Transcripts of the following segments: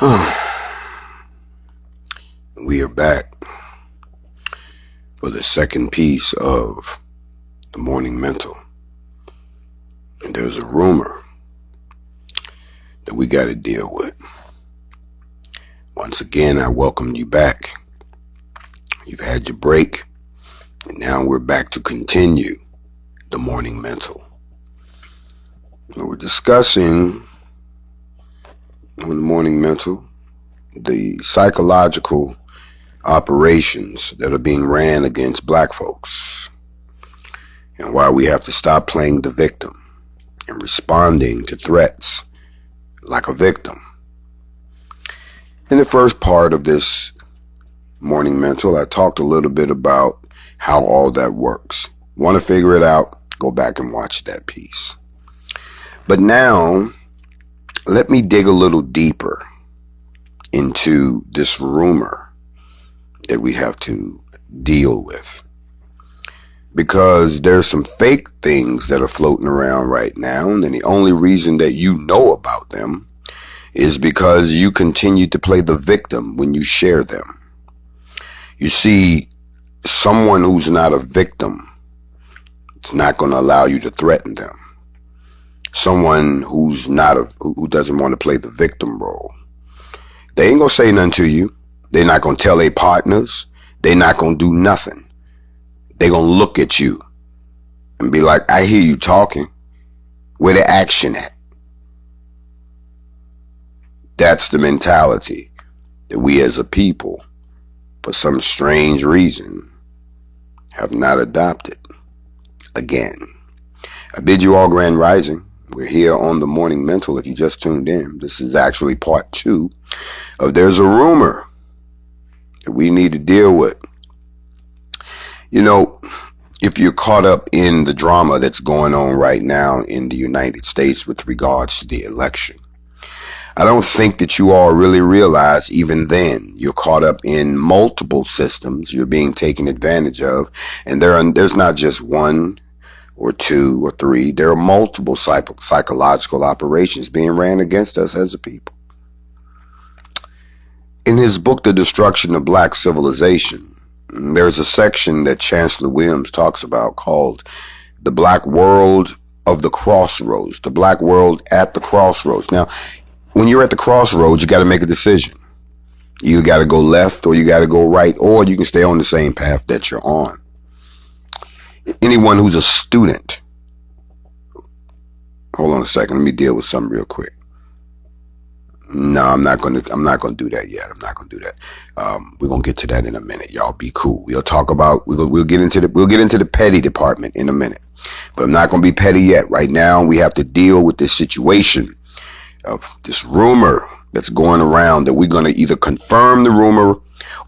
We are back for the second piece of the morning mental. And there's a rumor that we got to deal with. Once again, I welcome you back. You've had your break, and now we're back to continue the morning mental. And we're discussing on the morning mental the psychological operations that are being ran against black folks, and why we have to stop playing the victim and responding to threats like a victim. In the first part of this morning mental, I talked a little bit about how all that works. Want to figure it out? Go back and watch that piece. But now, let me dig a little deeper into this rumor that we have to deal with, because there's some fake things that are floating around right now, and the only reason that you know about them is because you continue to play the victim when you share them. You see, someone who's not a victim is not going to allow you to threaten them. Someone who doesn't want to play the victim role, they ain't gonna say nothing to you. They're not gonna tell their partners. They're not gonna do nothing. They're gonna look at you and be like, I hear you talking. Where the action at? That's the mentality that we as a people, for some strange reason, have not adopted. Again, I bid you all grand rising. We're here on the morning mental. If you just tuned in, this is actually part 2 of There's a Rumor that we need to deal with. You know, if you're caught up in the drama that's going on right now in the United States with regards to the election, I don't think that you all really realize even then you're caught up in multiple systems you're being taken advantage of, and there's not just one or 2 or 3. There are multiple psychological operations being ran against us as a people. In his book, The Destruction of Black Civilization, there's a section that Chancellor Williams talks about called The Black World of the Crossroads, the Black World at the Crossroads. Now, when you're at the crossroads, you got to make a decision. You got to go left or you got to go right, or you can stay on the same path that you're on. Anyone who's a student, hold on a second, let me deal with something real quick. No, I'm not gonna do that yet. I'm not gonna do that. We're gonna get to that in a minute. Y'all be cool. We'll talk about we'll get into the petty department in a minute. But I'm not gonna be petty yet. Right now we have to deal with this situation of this rumor that's going around, that we're gonna either confirm the rumor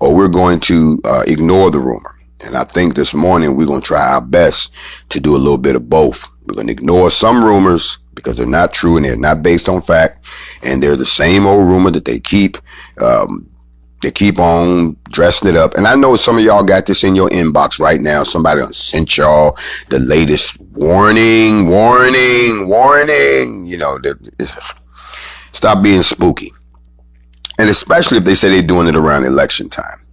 or we're going to ignore the rumor. And I think this morning we're going to try our best to do a little bit of both. We're going to ignore some rumors because they're not true and they're not based on fact. And they're the same old rumor that they keep on dressing it up. And I know some of y'all got this in your inbox right now. Somebody sent y'all the latest warning. You know, stop being spooky. And especially if they say they're doing it around election time.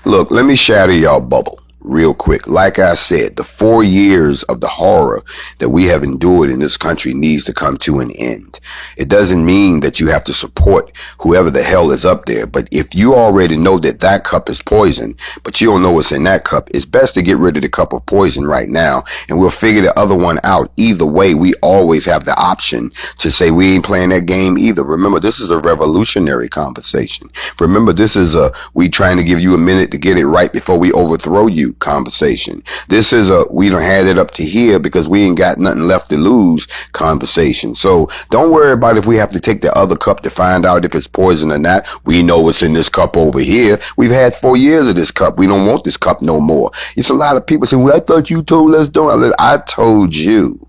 Look, let me shatter y'all bubble real quick. Like I said, the 4 years of the horror that we have endured in this country needs to come to an end. It doesn't mean that you have to support whoever the hell is up there. But if you already know that that cup is poison, but you don't know what's in that cup, it's best to get rid of the cup of poison right now. And we'll figure the other one out. Either way, we always have the option to say we ain't playing that game either. Remember, this is a revolutionary conversation. Remember, this is we trying to give you a minute to get it right before we overthrow you conversation. This is we don't had it up to here because we ain't got nothing left to lose conversation. So don't worry about if we have to take the other cup to find out if it's poison or not. We know what's in this cup over here. We've had 4 years of this cup. We don't want this cup no more. It's a lot of people saying, well, I thought you told us don't. I told you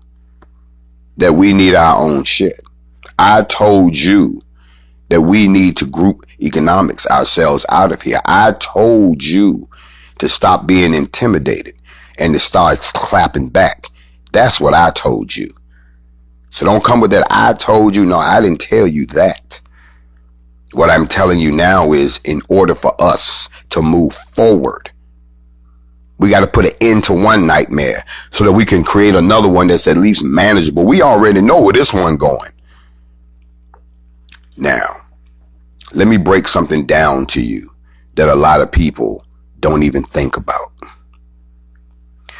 that we need our own shit. I told you that we need to group economics ourselves out of here. I told you to stop being intimidated and to start clapping back. That's what I told you. So don't come with that I told you. No, I didn't tell you that. What I'm telling you now is, in order for us to move forward, we got to put an end to one nightmare so that we can create another one that's at least manageable. We already know where this one going. Now, let me break something down to you that a lot of people don't even think about.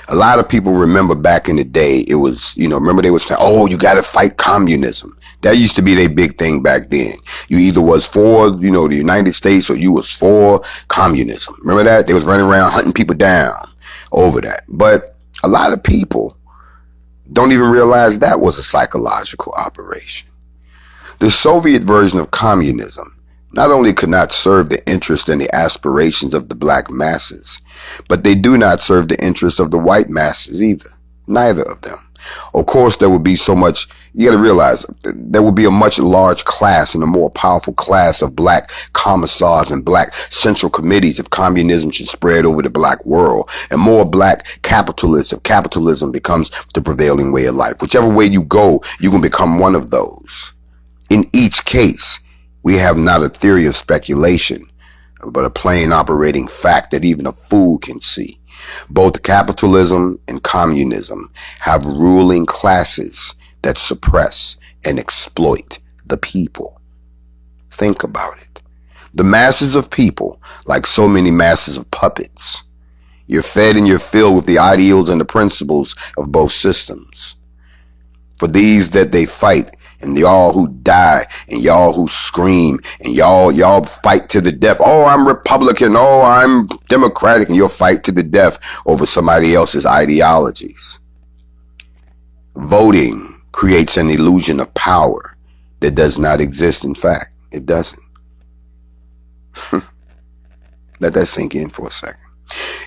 A lot of people remember back in the day, it was, remember they would say, oh, you got to fight communism. That used to be their big thing back then. You either was for, the United States, or you was for communism. Remember that? They was running around hunting people down over that. But a lot of people don't even realize that was a psychological operation. The Soviet version of communism not only could not serve the interests and the aspirations of the black masses, but they do not serve the interests of the white masses either. Neither of them. Of course, there would be so much, you got to realize, there would be a much large class and a more powerful class of black commissars and black central committees if communism should spread over the black world, and more black capitalists if capitalism becomes the prevailing way of life. Whichever way you go, you can become one of those. In each case, we have not a theory of speculation, but a plain operating fact that even a fool can see. Both capitalism and communism have ruling classes that suppress and exploit the people. Think about it. The masses of people, like so many masses of puppets, you're fed and you're filled with the ideals and the principles of both systems. For these that they fight, and y'all who die, and y'all who scream, and y'all fight to the death. Oh, I'm Republican. Oh, I'm Democratic. And you'll fight to the death over somebody else's ideologies. Voting creates an illusion of power that does not exist. In fact, it doesn't. Let that sink in for a second.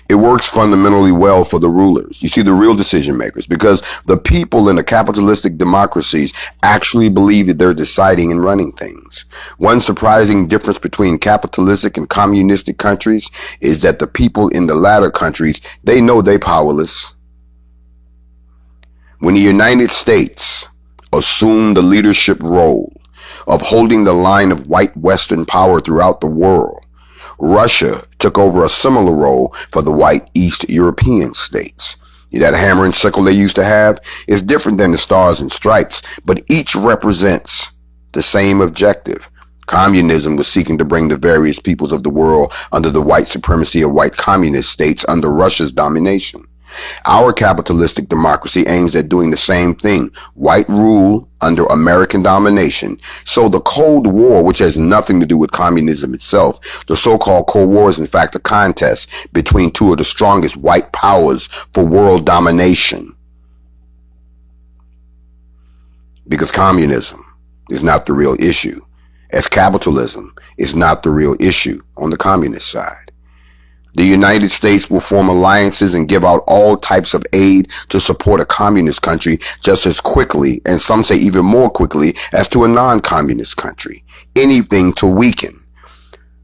It works fundamentally well for the rulers. You see, the real decision makers, because the people in the capitalistic democracies actually believe that they're deciding and running things. One surprising difference between capitalistic and communistic countries is that the people in the latter countries, they know they're powerless. When the United States assumed the leadership role of holding the line of white Western power throughout the world, Russia took over a similar role for the white East European states. That hammer and sickle they used to have is different than the stars and stripes, but each represents the same objective. Communism was seeking to bring the various peoples of the world under the white supremacy of white communist states under Russia's domination. Our capitalistic democracy aims at doing the same thing, white rule under American domination. So the Cold War, which has nothing to do with communism itself, the so-called Cold War is in fact a contest between two of the strongest white powers for world domination. Because communism is not the real issue, as capitalism is not the real issue on the communist side. The United States will form alliances and give out all types of aid to support a communist country just as quickly, and some say even more quickly, as to a non-communist country. Anything to weaken.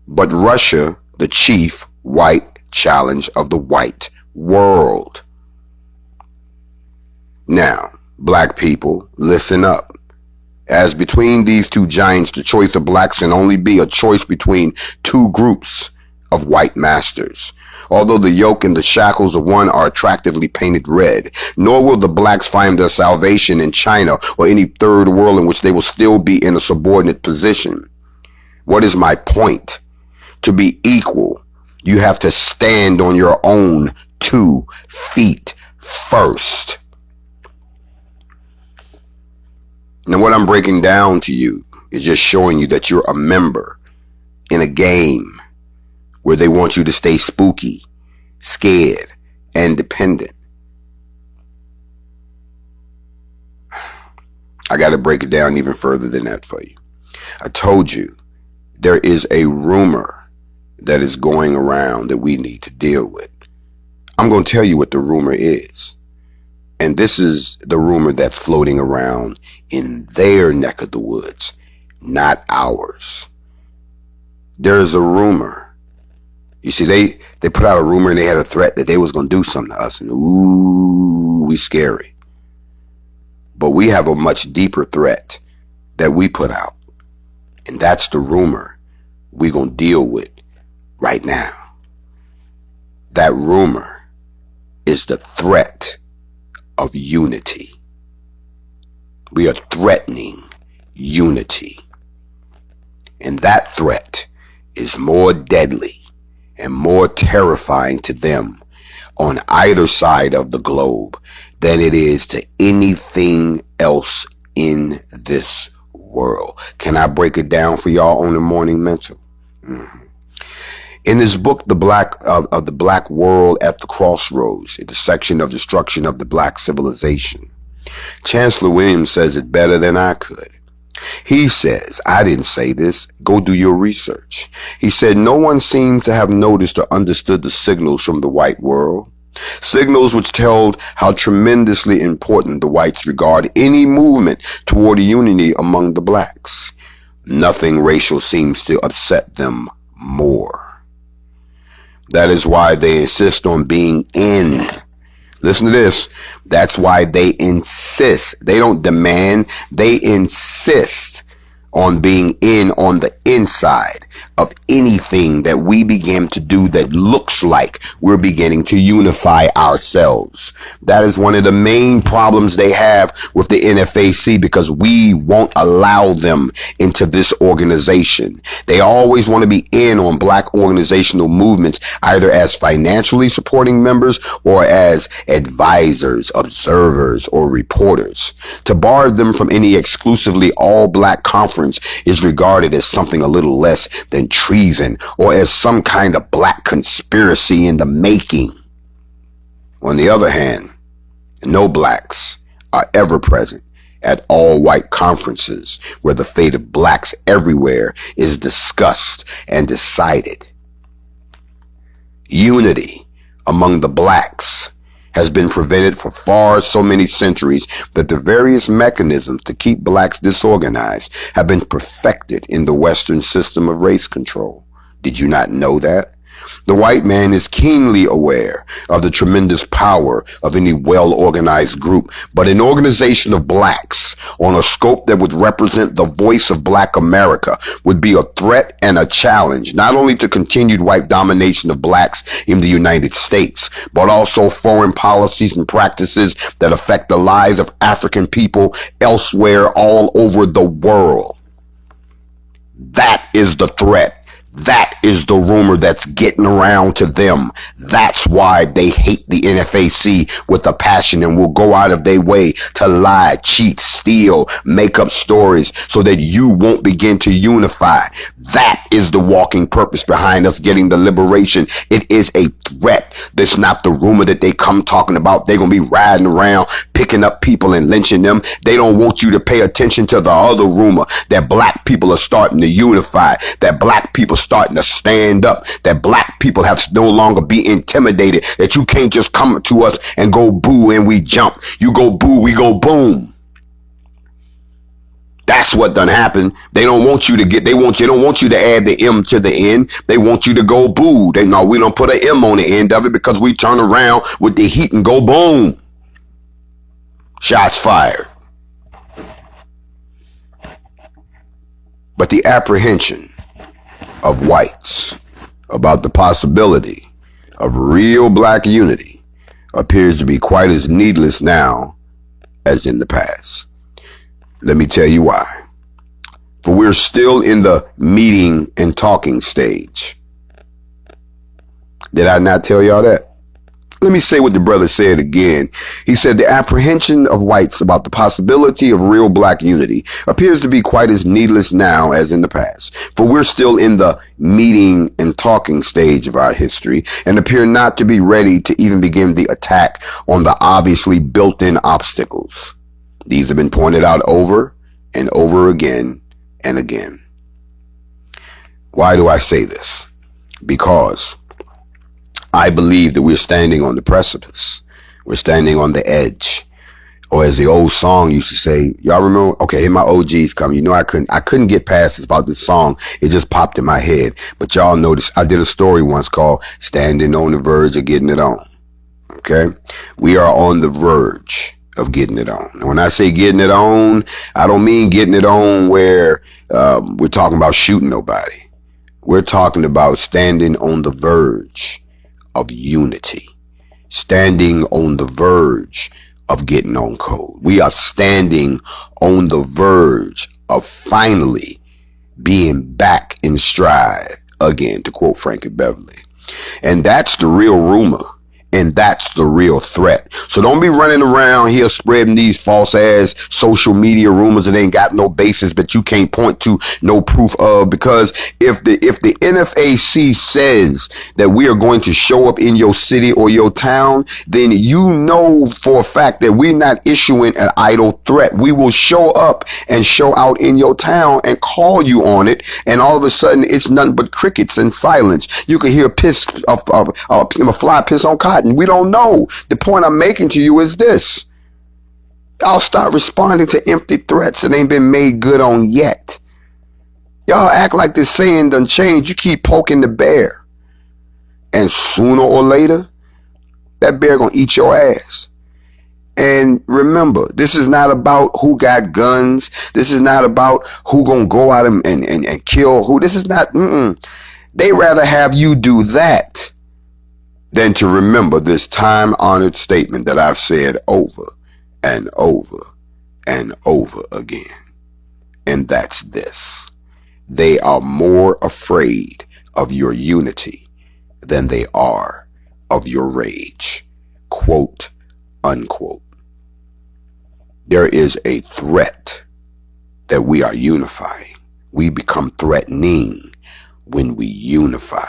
But Russia, the chief white challenge of the white world. Now, black people, listen up. As between these two giants, the choice of blacks can only be a choice between two groups of white masters. Although the yoke and the shackles of one are attractively painted red, nor will the blacks find their salvation in China or any third world in which they will still be in a subordinate position. What is my point? To be equal, you have to stand on your own 2 feet first. Now, what I'm breaking down to you is just showing you that you're a member in a game where they want you to stay spooky, scared, and dependent. I got to break it down even further than that for you. I told you there is a rumor that is going around that we need to deal with. I'm going to tell you what the rumor is. And this is the rumor that's floating around in their neck of the woods, not ours. There is a rumor. You see, they put out a rumor and they had a threat that they was going to do something to us. And ooh, we scary. But we have a much deeper threat that we put out. And that's the rumor we're going to deal with right now. That rumor is the threat of unity. We are threatening unity. And that threat is more deadly and more terrifying to them on either side of the globe than it is to anything else in this world. Can I break it down for y'all on the morning mental? In his book, The Black World at the Crossroads, in the section of destruction of the black civilization, Chancellor Williams says it better than I could. He says, I didn't say this, go do your research. He said, no one seems to have noticed or understood the signals from the white world. Signals which told how tremendously important the whites regard any movement toward unity among the blacks. Nothing racial seems to upset them more. That is why they insist on being in. Listen to this. That's why they insist. They don't demand. They insist on being in on the inside of anything that we begin to do that looks like we're beginning to unify ourselves. That is one of the main problems they have with the NFAC, because we won't allow them into this organization. They always want to be in on black organizational movements, either as financially supporting members or as advisors, observers, or reporters. To bar them from any exclusively all black conference is regarded as something a little less than treason, or as some kind of black conspiracy in the making. On the other hand, no blacks are ever present at all white conferences where the fate of blacks everywhere is discussed and decided. Unity among the blacks has been prevented for so many centuries that the various mechanisms to keep blacks disorganized have been perfected in the Western system of race control. Did you not know that? The white man is keenly aware of the tremendous power of any well-organized group, but an organization of blacks on a scope that would represent the voice of black America would be a threat and a challenge, not only to continued white domination of blacks in the United States, but also foreign policies and practices that affect the lives of African people elsewhere all over the world. That is the threat. That is the rumor that's getting around to them. That's why they hate the NFAC with a passion and will go out of their way to lie, cheat, steal, make up stories so that you won't begin to unify. That is the walking purpose behind us getting the liberation. It is a threat. That's not the rumor that they come talking about. They're going to be riding around, picking up people and lynching them. They don't want you to pay attention to the other rumor that black people are starting to unify, that black people starting to stand up, that black people have to no longer be intimidated, that you can't just come to us and go boo and we jump. You go boo, we go boom. That's what done happened. They don't want you to don't want you to add the M to the end. They want you to go boo. We don't put an M on the end of it because we turn around with the heat and go boom. Shots fired. But the apprehension of whites about the possibility of real black unity appears to be quite as needless now as in the past. Let me tell you why. For we're still in the meeting and talking stage. Did I not tell y'all that? Let me say what the brother said again. He said the apprehension of whites about the possibility of real black unity appears to be quite as needless now as in the past. For we're still in the meeting and talking stage of our history and appear not to be ready to even begin the attack on the obviously built-in obstacles. These have been pointed out over and over again and again. Why do I say this? Because I believe that we're standing on the precipice. We're standing on the edge. Or as the old song used to say, y'all remember? Okay, here my OGs come. You know, I couldn't get past this about this song. It just popped in my head. But y'all notice I did a story once called Standing on the Verge of Getting It On. Okay? We are on the verge of getting it on. And when I say getting it on, I don't mean getting it on where we're talking about shooting nobody. We're talking about standing on the verge of unity, standing on the verge of getting on code. We are standing on the verge of finally being back in stride again, to quote Frankie Beverly. And that's the real rumor. And that's the real threat. So don't be running around here spreading these false ass social media rumors that ain't got no basis, but you can't point to no proof of. Because if the NFAC says that we are going to show up in your city or your town, then you know for a fact that we're not issuing an idle threat. We will show up and show out in your town and call you on it. And all of a sudden, it's nothing but crickets and silence. You can hear a fly piss on cotton. We don't know. The point I'm making to you is this. Y'all start responding to empty threats that ain't been made good on yet. Y'all act like this saying done changed. You keep poking the bear. And sooner or later, that bear gonna eat your ass. And remember, this is not about who got guns. This is not about who gonna go out and kill who. This is not, They rather have you do that than to remember this time-honored statement that I've said over and over and over again. And that's this. They are more afraid of your unity than they are of your rage. Quote, unquote. There is a threat that we are unifying. We become threatening when we unify.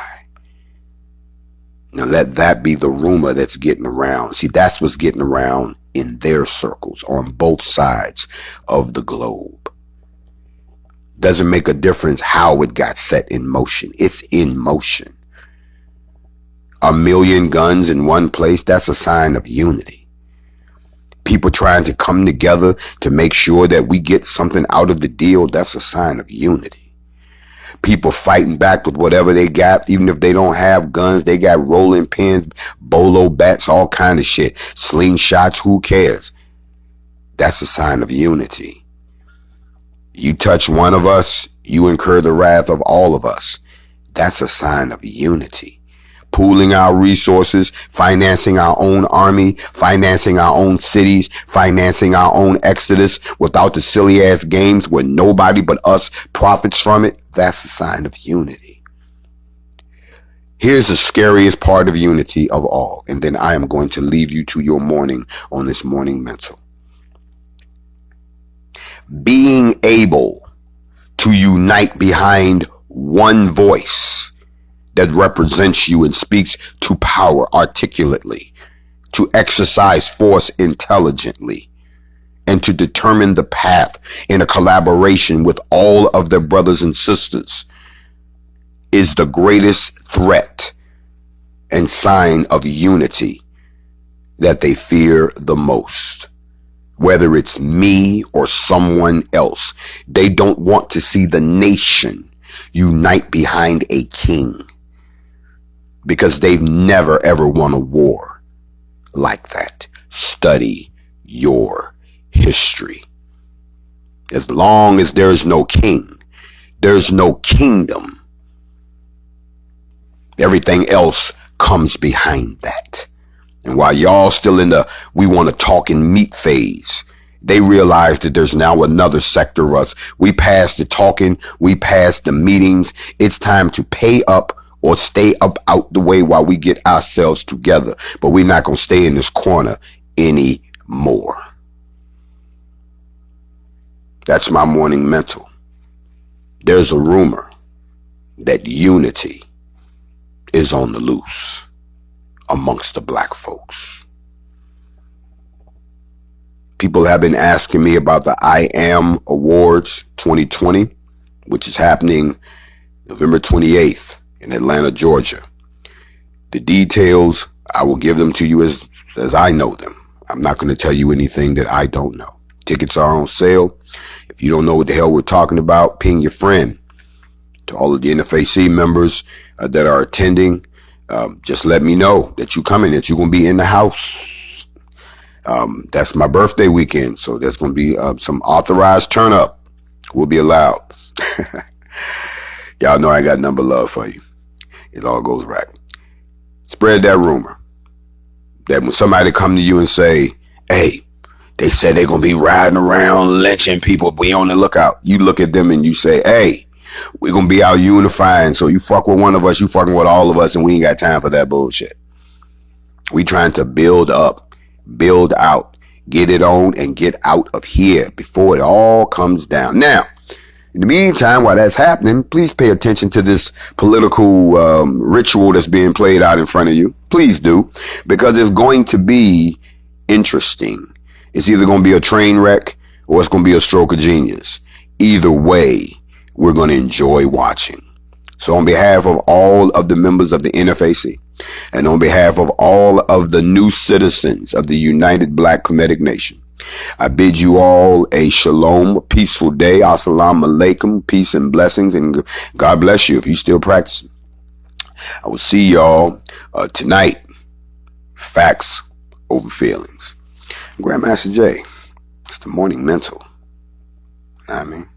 Now let that be the rumor that's getting around. See, that's what's getting around in their circles on both sides of the globe. Doesn't make a difference how it got set in motion. It's in motion. 1 million guns in one place, that's a sign of unity. People trying to come together to make sure that we get something out of the deal, that's a sign of unity. People fighting back with whatever they got, even if they don't have guns. They got rolling pins, bolo bats, all kind of shit. Slingshots, who cares? That's a sign of unity. You touch one of us, you incur the wrath of all of us. That's a sign of unity. Pooling our resources, financing our own army, financing our own cities, financing our own exodus without the silly ass games where nobody but us profits from it. That's a sign of unity. Here's the scariest part of unity of all, and then I am going to leave you to your morning on this morning mental. Being able to unite behind one voice that represents you and speaks to power articulately, to exercise force intelligently, and to determine the path in a collaboration with all of their brothers and sisters is the greatest threat and sign of unity that they fear the most. Whether it's me or someone else, they don't want to see the nation unite behind a king, because they've never ever won a war like that. Study your history. As long as there is no king, there's no kingdom. Everything else comes behind that. And while y'all still in the we want to talk and meet phase, they realize that there's now another sector of us. We passed the talking, we passed the meetings. It's time to pay up or stay up out the way while we get ourselves together. But we're not going to stay in this corner anymore. That's my morning mental. There's a rumor that unity is on the loose amongst the black folks. People have been asking me about the I Am Awards 2020, which is happening November 28th. in Atlanta, Georgia. The details, I will give them to you as I know them. I'm not going to tell you anything that I don't know. Tickets are on sale. If you don't know what the hell we're talking about, ping your friend. To all of the NFAC members that are attending, just let me know that you're coming, that you're going to be in the house. That's my birthday weekend, so there's going to be some authorized turn up will be allowed. Y'all know I got number love for you. It all goes right. Spread that rumor that when somebody come to you and say, hey, they said they're going to be riding around lynching people, we on the lookout. You look at them and you say, hey, we're going to be out unifying. So you fuck with one of us, you fucking with all of us, and we ain't got time for that bullshit. We trying to build up, build out, get it on and get out of here before it all comes down. Now, in the meantime, while that's happening, please pay attention to this political ritual that's being played out in front of you. Please do, because it's going to be interesting. It's either going to be a train wreck or it's going to be a stroke of genius. Either way, we're going to enjoy watching. So on behalf of all of the members of the NFAC and on behalf of all of the new citizens of the United Black Kemetic Nation, I bid you all a shalom, a peaceful day. Assalamu alaikum, peace and blessings, and God bless you if you're still practicing. I will see y'all tonight. Facts over feelings. Grandmaster Jay, it's the morning mental. Know what I mean?